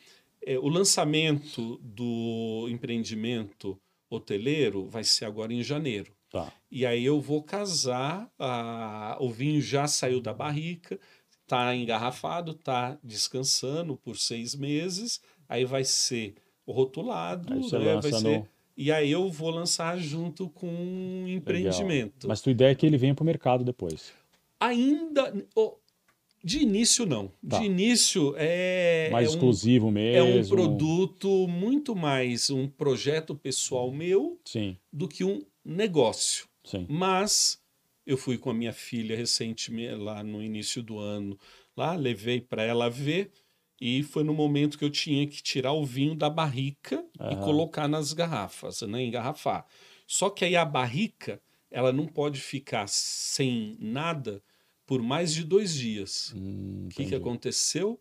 O lançamento do empreendimento hoteleiro vai ser agora em janeiro. Tá. E aí eu vou casar, o vinho já saiu da barrica, está engarrafado, está descansando por 6 meses, aí vai ser rotulado, e aí eu vou lançar junto com um empreendimento. Legal. Mas tua ideia é que ele venha para o mercado depois. Ainda... De início, não. Tá. De início, Mais exclusivo é um mesmo. produto muito mais um projeto pessoal meu Sim, do que um negócio. sim. Mas eu fui com a minha filha recentemente, lá no início do ano, lá levei para ela ver, e foi no momento que eu tinha que tirar o vinho da barrica e Aham. colocar nas garrafas, né, engarrafar. Só que aí a barrica, ela não pode ficar sem nada por mais de 2 dias. O que Entendi. aconteceu?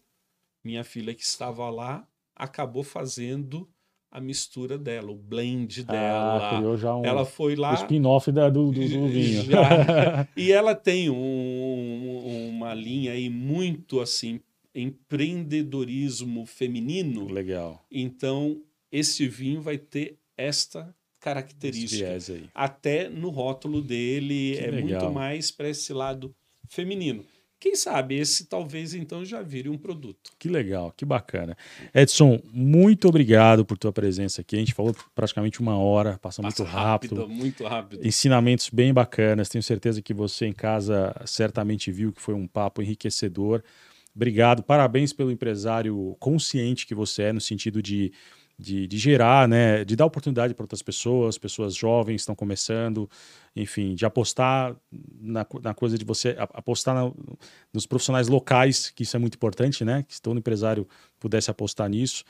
Minha filha que estava lá acabou fazendo a mistura dela, o blend dela. Criou já Ela foi o lá, spin-off do vinho. já. E ela tem uma linha aí muito assim, empreendedorismo feminino. Legal. Então, esse vinho vai ter esta Esse característica. viés aí. Até no rótulo dele Que é legal. muito mais para esse lado feminino. Quem sabe esse talvez então já vire um produto. Que legal, que bacana. Edson, muito obrigado por tua presença aqui. A gente falou praticamente 1 hora, passa muito rápido. Muito rápido. Ensinamentos bem bacanas. Tenho certeza que você em casa certamente viu que foi um papo enriquecedor. Obrigado, parabéns pelo empresário consciente que você é, no sentido de gerar, né, de dar oportunidade para outras pessoas jovens estão começando, enfim, de apostar na coisa de você apostar nos profissionais locais, que isso é muito importante, né, que se todo empresário pudesse apostar nisso,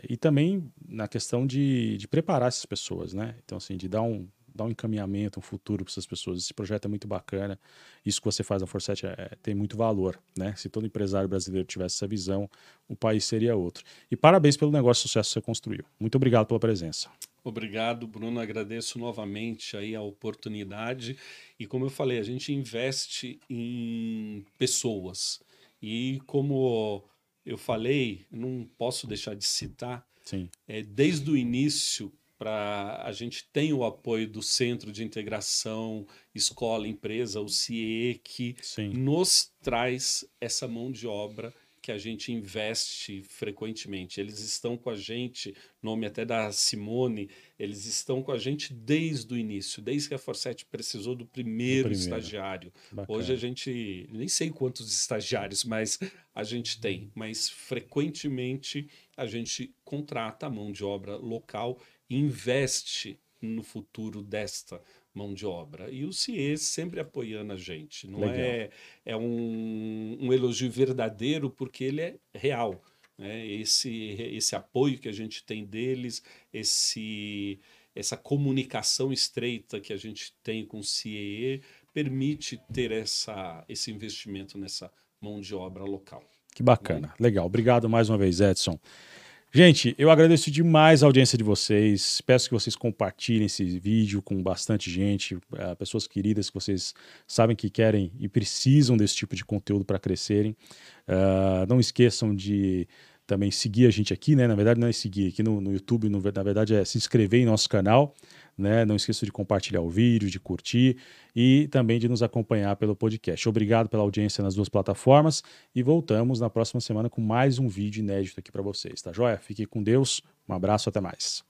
e também na questão de preparar essas pessoas, né, então assim, de dar um encaminhamento, um futuro para essas pessoas. Esse projeto é muito bacana. Isso que você faz na Forset tem muito valor, né? Se todo empresário brasileiro tivesse essa visão, o país seria outro. E parabéns pelo negócio de sucesso que você construiu. Muito obrigado pela presença. Obrigado, Bruno. Agradeço novamente aí a oportunidade. E como eu falei, a gente investe em pessoas. E como eu falei, não posso deixar de citar, Sim. Desde o início, a gente tem o apoio do Centro de Integração Escola Empresa, o CIE, que Sim. nos traz essa mão de obra que a gente investe frequentemente. Eles estão com a gente, nome até da Simone, eles estão com a gente desde o início, desde que a Forset precisou do primeiro estagiário. Bacana. Hoje a gente, nem sei quantos estagiários, mas a gente tem, mas frequentemente a gente contrata a mão de obra local e investe no futuro desta mão de obra. E o CIE sempre apoiando a gente. Não é um elogio verdadeiro, porque ele é real. Né? Esse apoio que a gente tem deles, essa comunicação estreita que a gente tem com o CIE, permite ter esse investimento nessa mão de obra local. Que bacana. Legal. Obrigado mais uma vez, Edson. Gente, eu agradeço demais a audiência de vocês. Peço que vocês compartilhem esse vídeo com bastante gente, pessoas queridas que vocês sabem que querem e precisam desse tipo de conteúdo para crescerem. Não esqueçam de também seguir a gente aqui, né? Na verdade, não é seguir aqui no YouTube, na verdade é se inscrever em nosso canal, né? Não esqueça de compartilhar o vídeo, de curtir e também de nos acompanhar pelo podcast. Obrigado pela audiência nas 2 plataformas e voltamos na próxima semana com mais um vídeo inédito aqui para vocês, tá joia? Fique com Deus, um abraço, até mais.